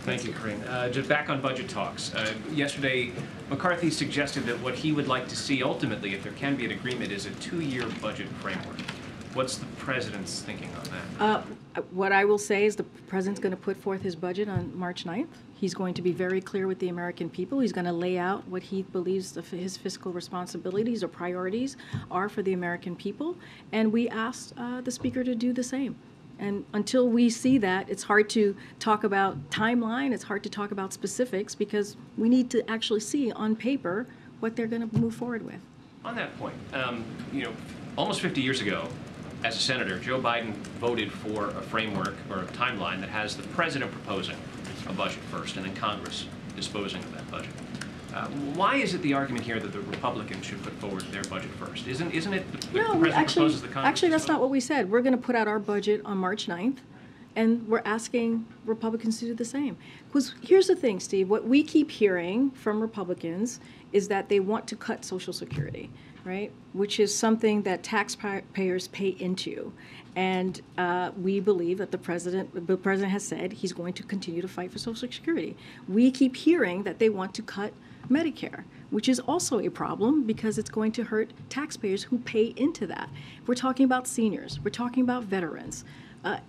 Thank you, Karine. Just back on budget talks. Yesterday, McCarthy suggested that what he would like to see ultimately, if there can be an agreement, is a 2-year budget framework. What's the president's thinking on that? What I will say is the president's going to put forth his budget on March 9th. He's going to be very clear with the American people. He's going to lay out what he believes his fiscal responsibilities or priorities are for the American people. And we asked the Speaker to do the same. And until we see that, it's hard to talk about timeline. It's hard to talk about specifics because we need to actually see on paper what they're going to move forward with. On that point, almost 50 years ago, as a senator, Joe Biden voted for a framework or a timeline that has the president proposing a budget first and then Congress disposing of that budget. Why is it the argument here that the Republicans should put forward their budget first? Isn't it the president proposes the Congress? Actually, that's not what we said. We're going to put out our budget on March 9th, and we're asking Republicans to do the same. Because here's the thing, Steve, what we keep hearing from Republicans is that they want to cut Social Security, right? Which is something that taxpayers pay into. And we believe that the president has said he's going to continue to fight for Social Security. We keep hearing that they want to cut Medicare, which is also a problem because it's going to hurt taxpayers who pay into that. We're talking about seniors. We're talking about veterans.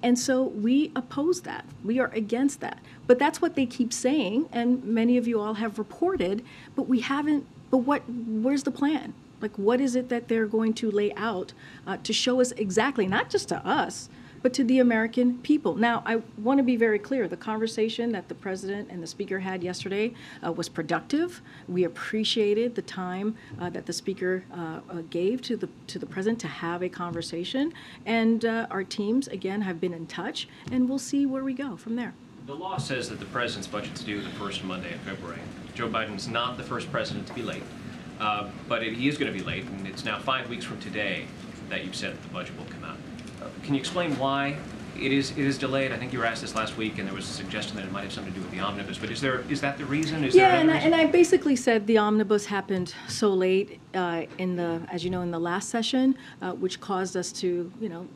And so we oppose that. We are against that. But that's what they keep saying, and many of you all have reported, but we haven't, where's the plan? Like, what is it that they're going to lay out to show us exactly, not just to us, but to the American people? Now, I want to be very clear. The conversation that the president and the speaker had yesterday was productive. We appreciated the time that the speaker gave to the president to have a conversation. And our teams, again, have been in touch, and we'll see where we go from there. The law says that the president's budget's due the first Monday in February. Joe Biden's not the first president to be late, but he is going to be late, and it's now 5 weeks from today that you've said that the budget will come out. Can you explain why it is delayed? I think you were asked this last week, and there was a suggestion that it might have something to do with the omnibus. But is that the reason? And I basically said the omnibus happened so late as you know, in the last session, which caused us to,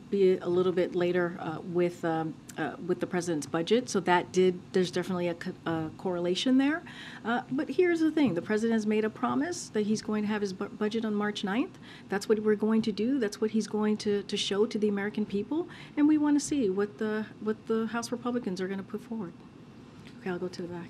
be a little bit later with the president's budget. So there's definitely a correlation there. But here's the thing: the president has made a promise that he's going to have his budget on March 9th. That's what we're going to do. That's what he's going to show to the American people, and we want to see what the House Republicans are going to put forward. Okay, I'll go to the back.